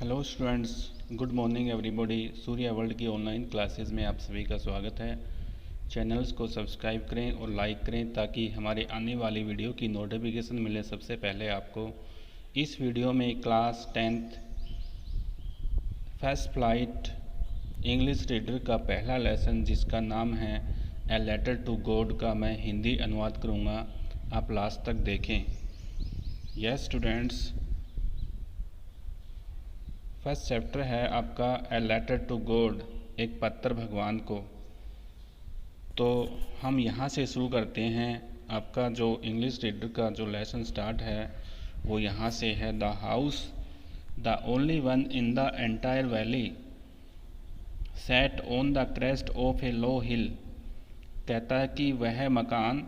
Hello students, good morning everybody. Surya world की online classes में आप सभी का स्वागत है। चैनल्स को सब्सक्राइब करें और लाइक करें ताकि हमारे आने वाली वीडियो की नोटिफिकेशन मिले सबसे पहले आपको। इस वीडियो में class 10th first flight English reader का पहला लेसन जिसका नाम है ए लेटर टू गॉड का मैं हिंदी अनुवाद करूँगा। आप लास्ट तक देखें। यस स्टूडेंट्स, फर्स्ट चैप्टर है आपका ए लेटर टू गॉड, एक पत्र भगवान को। तो हम यहाँ से शुरू करते हैं। आपका जो इंग्लिश रीडर का जो लेसन स्टार्ट है वो यहाँ से है। The house the only one in the entire valley set on the crest of a low hill. कहता है कि वह मकान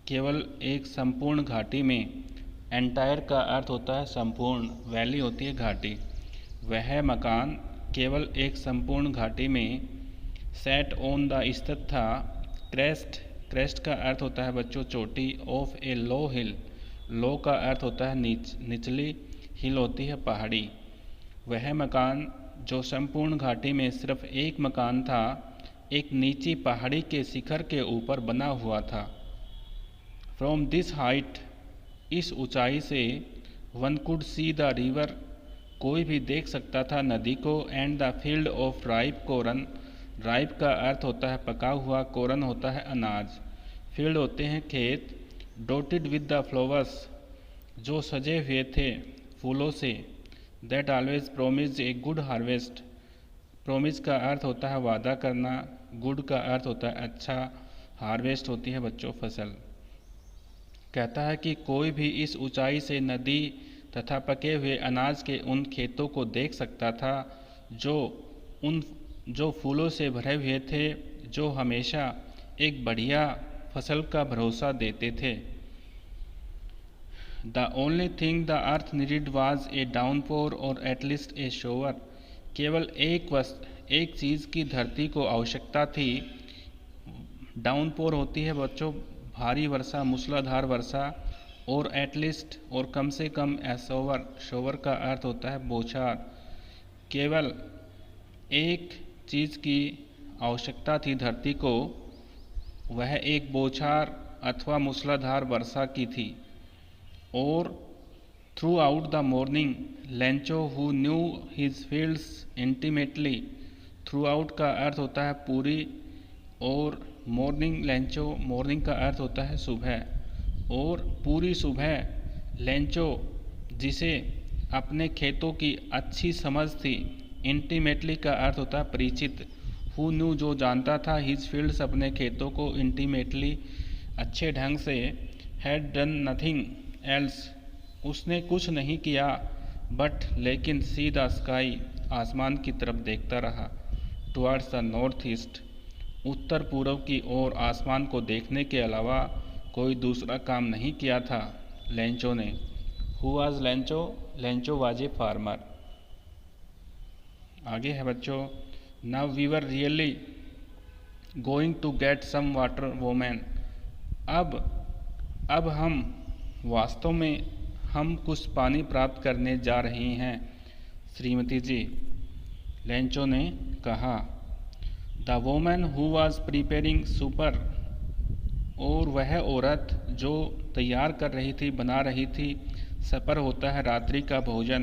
केवल एक संपूर्ण घाटी में, एंटायर का अर्थ होता है संपूर्ण, वैली होती है घाटी। वह मकान केवल एक संपूर्ण घाटी में, सेट ऑन द स्थित था, क्रेस्ट, क्रेस्ट का अर्थ होता है बच्चों चोटी, ऑफ ए लो हिल, लो का अर्थ होता है निचली, हिल होती है पहाड़ी। वह मकान जो संपूर्ण घाटी में सिर्फ एक मकान था, एक नीची पहाड़ी के शिखर के ऊपर बना हुआ था। फ्रॉम दिस हाइट, इस ऊंचाई से, one could see the river, कोई भी देख सकता था नदी को, and the field of ripe corn, ripe का अर्थ होता है पका हुआ, कॉर्न होता है अनाज, फील्ड होते हैं खेत, डॉटेड विद द फ्लावर्स, जो सजे हुए थे फूलों से, that always promised a good harvest, promise का अर्थ होता है वादा करना, गुड का अर्थ होता है अच्छा, हार्वेस्ट होती है बच्चों फसल। कहता है कि कोई भी इस ऊंचाई से नदी तथा पके हुए अनाज के उन खेतों को देख सकता था जो फूलों से भरे हुए थे, जो हमेशा एक बढ़िया फसल का भरोसा देते थे। The only thing the earth needed was a downpour और एटलीस्ट ए शोवर। केवल एक चीज़ की धरती को आवश्यकता थी। डाउनपोर होती है बच्चों भारी वर्षा, मूसलाधार वर्षा, और एटलीस्ट और कम से कम ए शोवर, शोवर का अर्थ होता है बौछार। केवल एक चीज़ की आवश्यकता थी धरती को, वह एक बौछार अथवा मूसलाधार वर्षा की थी। और through out the morning Lencho who knew his fields intimately, through out का अर्थ होता है पूरी, और मॉर्निंग लेंचो, मॉर्निंग का अर्थ होता है सुबह, और पूरी सुबह लेंचो जिसे अपने खेतों की अच्छी समझ थी, इंटीमेटली का अर्थ होता है परिचित, हु न्यू जो जानता था, हिज फील्ड्स अपने खेतों को, इंटीमेटली अच्छे ढंग से, हैड डन नथिंग एल्स उसने कुछ नहीं किया, बट लेकिन सी द स्काई आसमान की तरफ देखता रहा, टुवर्ड्स द नॉर्थ ईस्ट उत्तर पूर्व की ओर आसमान को देखने के अलावा कोई दूसरा काम नहीं किया था लेंचो ने। Who was Lencho? Lencho was a farmer. आगे है बच्चों, now we were really going to get some water women. अब हम वास्तव में हम कुछ पानी प्राप्त करने जा रही हैं श्रीमती जी, लेंचो ने कहा। The woman who was preparing super, और वह औरत जो तैयार कर रही थी, बना रही थी, सपर होता है रात्रि का भोजन,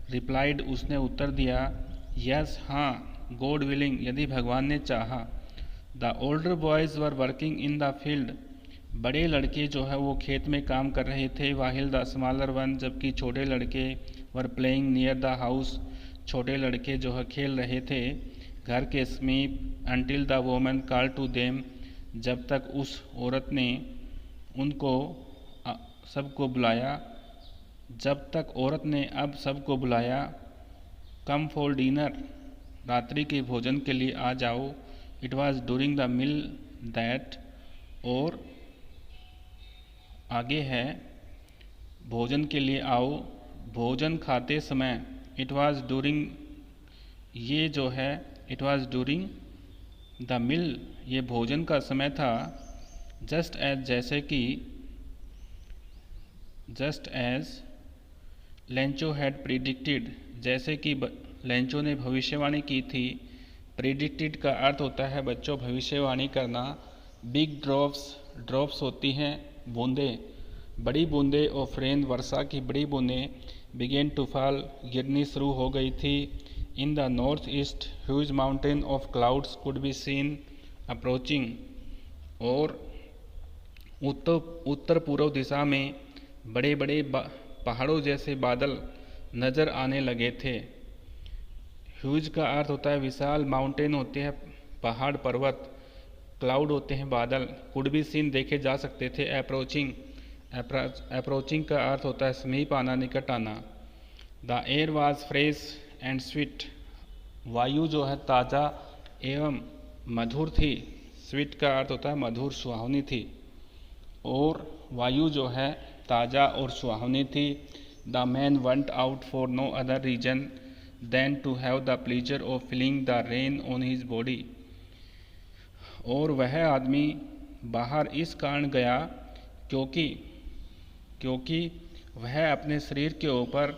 रिप्लाइड उसने उत्तर दिया, यस हाँ, गॉड विलिंग यदि भगवान ने चाहा। The older boys were working in the field, बड़े लड़के जो है वो खेत में काम कर रहे थे, वाहिल द स्मॉलर वन, जबकि छोटे लड़के were playing near the house, छोटे लड़के जो है खेल रहे थे घर के समीप, until the woman call to them, जब तक उस औरत ने उनको सबको बुलाया, जब तक औरत ने अब सबको बुलाया, कम फॉर डिनर रात्रि के भोजन के लिए आ जाओ, it was during the meal that, और आगे है भोजन के लिए आओ, भोजन खाते समय, इट वाज डूरिंग, ये जो है it was during the meal, ये भोजन का समय था, जस्ट एज जैसे कि, just as Lencho had predicted, जैसे कि लेंचो ने भविष्यवाणी की थी। प्रिडिक्टेड का अर्थ होता है बच्चों भविष्यवाणी करना। बिग ड्रॉप्स, ड्रॉप्स होती हैं बूंदें, बड़ी बूंदें ऑफ रेन, वर्षा की बड़ी बूंदें। बिगेन टू फॉल, गिरनी शुरू हो गई थी। In the north east huge mountain of clouds could be seen approaching, और उत्तर पूर्व दिशा में बड़े बड़े पहाड़ों जैसे बादल नज़र आने लगे थे। ह्यूज का अर्थ होता है विशाल, माउंटेन होते हैं पहाड़ पर्वत, क्लाउड होते हैं बादल, कुड बी सीन देखे जा सकते थे। अप्रोचिंग, अप्रोचिंग का अर्थ होता है समीप आना, निकट आना। The air was fresh and sweet, वायु जो है ताज़ा एवं मधुर थी। स्वीट का अर्थ होता है मधुर, सुहावनी थी, और वायु जो है ताज़ा और सुहावनी थी। The man went out for no other reason than to have the pleasure of feeling the rain on his body, और वह आदमी बाहर इस कारण गया क्योंकि वह अपने शरीर के ऊपर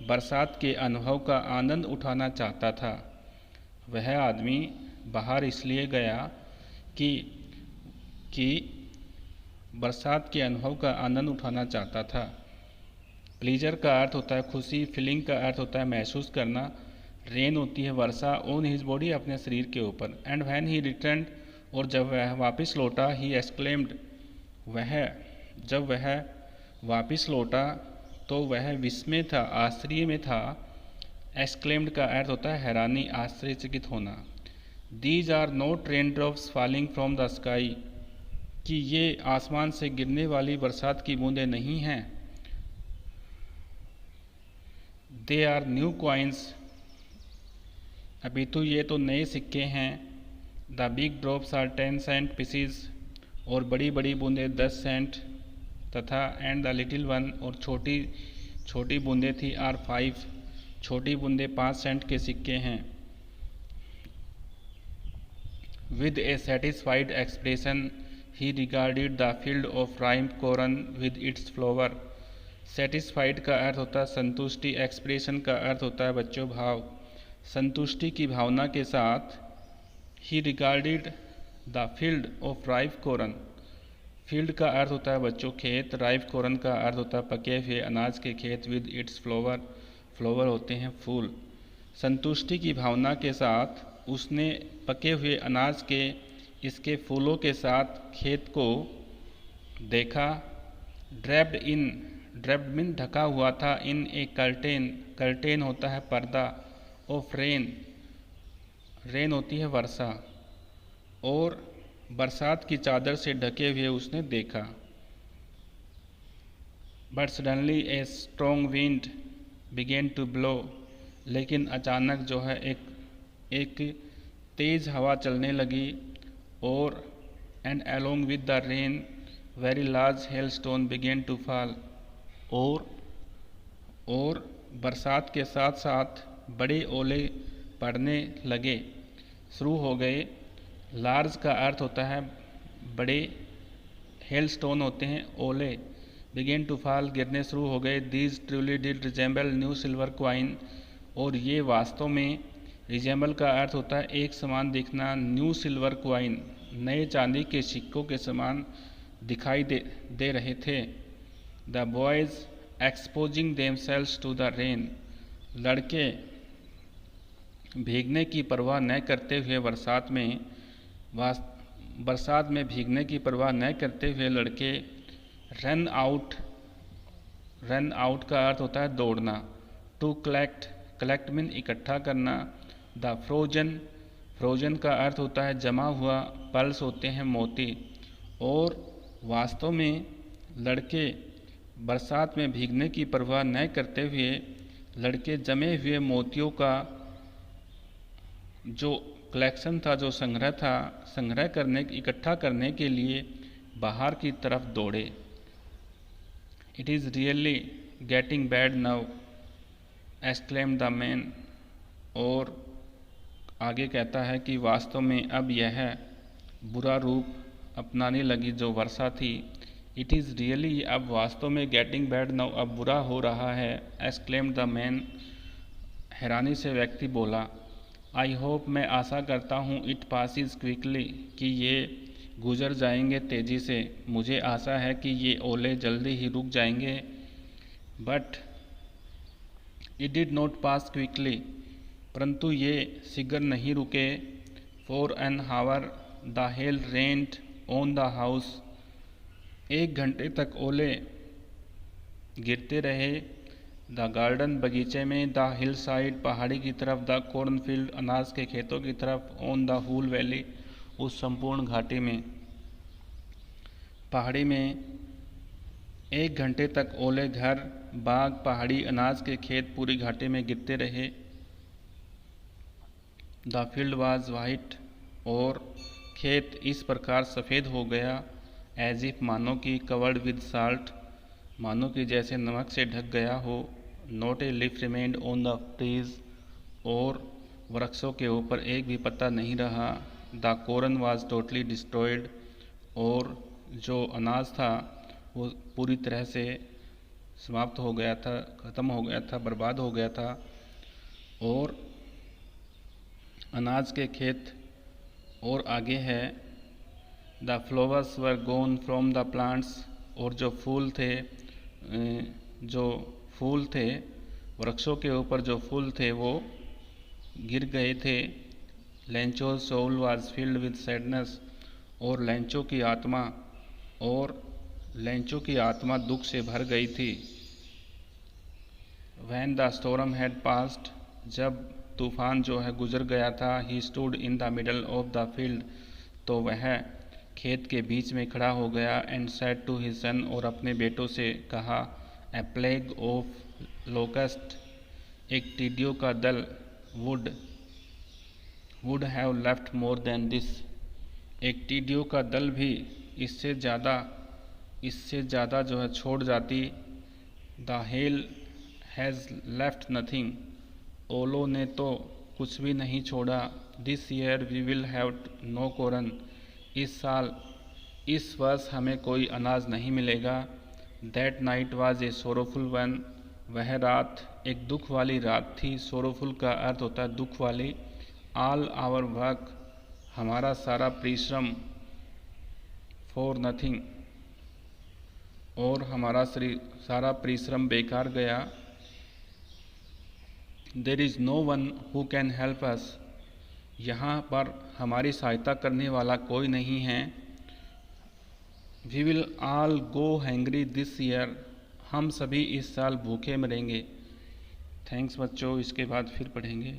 बरसात के अनुभव का आनंद उठाना चाहता था। वह आदमी बाहर इसलिए गया कि बरसात के अनुभव का आनंद उठाना चाहता था। प्लीजर का अर्थ होता है खुशी, फीलिंग का अर्थ होता है महसूस करना, रेन होती है वर्षा, ऑन हिज बॉडी अपने शरीर के ऊपर। एंड व्हेन ही रिटर्न, और जब वह वापस लौटा, ही एक्सक्लेम्ड, जब वह वापस लौटा तो वह विस्मय था, आश्चर्य में था। एक्सक्लेम्ड का अर्थ होता है हैरानी, आश्चर्यचकित होना। These are not rain drops falling from the sky, कि ये आसमान से गिरने वाली बरसात की बूंदें नहीं हैं। दे आर न्यू कॉइन्स, अपितु ये तो नए सिक्के हैं। The big drops are 10 cent pieces, और बड़ी बड़ी बूंदें 10 सेंट तथा। एंड द लिटिल वन, और छोटी बूंदें थी, आर 5, छोटी बूंदें 5 सेंट के सिक्के हैं। With A satisfied expression he regarded the field of rhyme corn with its flower. Satisfied का अर्थ होता है संतुष्टि, एक्सप्रेशन का अर्थ होता है बच्चों भाव। संतुष्टि की भावना के साथ ही regarded the field of ripe corn, field का अर्थ होता है बच्चों खेत, राइप कॉर्न का अर्थ होता है पके हुए अनाज के खेत, विद इट्स फ्लावर, फ्लावर होते हैं फूल। संतुष्टि की भावना के साथ उसने पके हुए अनाज के इसके फूलों के साथ खेत को देखा। ड्रेप्ड मीन ढका हुआ था, इन ए कर्टेन, कर्टेन होता है पर्दा, ऑफ रेन, रेन होती है वर्षा, और बरसात की चादर से ढके हुए उसने देखा। But suddenly a strong wind began to blow, लेकिन अचानक जो है एक तेज हवा चलने लगी, और and along with the rain very large hailstone began to fall, और बरसात के साथ साथ बड़े ओले पड़ने लगे, शुरू हो गए। लार्ज का अर्थ होता है बड़े, हेलस्टोन होते हैं ओले, बिगेन टू फॉल गिरने शुरू हो गए। These truly did resemble new silver coin, और ये वास्तव में, रिजेंबल का अर्थ होता है एक समान दिखना, न्यू सिल्वर क्वाइन, नए चांदी के सिक्कों के समान दिखाई दे रहे थे। The boys exposing themselves to the rain, लड़के भीगने की परवाह न करते हुए बरसात में भीगने की परवाह न करते हुए लड़के रन आउट का अर्थ होता है दौड़ना। टू कलेक्ट मीन इकट्ठा करना। द फ्रोजन का अर्थ होता है जमा हुआ, पल्स होते हैं मोती, और वास्तव में लड़के बरसात में भीगने की परवाह न करते हुए लड़के जमे हुए मोतियों का जो कलेक्शन था, जो संग्रह था, इकट्ठा करने के लिए बाहर की तरफ दौड़े। It is really getting bad now exclaimed the man, और आगे कहता है कि वास्तव में अब यह बुरा रूप अपनाने लगी जो वर्षा थी। इट इज़ रियली, अब वास्तव में गेटिंग बैड नाउ, अब बुरा हो रहा है, एक्सक्लेम्ड द मैन, हैरानी से व्यक्ति बोला। आई होप, मैं आशा करता हूँ, इट पासिस क्विकली, कि ये गुजर जाएंगे तेज़ी से, मुझे आशा है कि ये ओले जल्दी ही रुक जाएंगे। But it did not pass quickly, परंतु ये शीघ्र नहीं रुके। For an hour the hail rained on the house, 1 घंटे तक ओले गिरते रहे। द गार्डन, बगीचे में। द हिल साइड, पहाड़ी की तरफ। द कॉर्नफील्ड, अनाज के खेतों की तरफ। ऑन द होल वैली, उस संपूर्ण घाटी में। पहाड़ी में 1 घंटे तक ओले घर, बाग, पहाड़ी, अनाज के खेत, पूरी घाटी में गिरते रहे। द फील्ड वाज वाइट, और खेत इस प्रकार सफ़ेद हो गया। एज इफ, मानो कि। कवर्ड विद साल्ट, मानो कि जैसे नमक से ढक गया हो। Not a leaf remained on the trees, और वृक्षों के ऊपर एक भी पत्ता नहीं रहा। The corn was totally destroyed, और जो अनाज था वो पूरी तरह से समाप्त हो गया था, ख़त्म हो गया था, बर्बाद हो गया था। और अनाज के खेत और आगे है। The flowers were gone from the plants, और जो फूल थे वृक्षों के ऊपर, जो फूल थे वो गिर गए थे। Lencho's soul was filled with sadness, और लेंचो की आत्मा दुख से भर गई थी। When the storm had passed, जब तूफान जो है गुजर गया था। He stood in the middle of the field, तो वह खेत के बीच में खड़ा हो गया। And said to his son, और अपने बेटों से कहा। ए प्लेग ऑफ लोकस्ट, एक टिड्डियों का दल। Would have left more than this, एक टिड्डियों का दल भी इससे ज़्यादा जो है छोड़ जाती। The hail has left nothing, ओलों ने तो कुछ भी नहीं छोड़ा। This year we will have no corn, इस वर्ष हमें कोई अनाज नहीं मिलेगा। That night was a sorrowful one, वह रात एक दुख वाली रात थी। सोरोफुल का अर्थ होता है दुख वाली। ऑल आवर वर्क, हमारा सारा परिश्रम। फॉर नथिंग, और हमारा सारा परिश्रम बेकार गया। There is no one who can help us, यहाँ पर हमारी सहायता करने वाला कोई नहीं है। We will all go hungry this year, हम सभी इस साल भूखे मरेंगे। थैंक्स बच्चों, इसके बाद फिर पढ़ेंगे।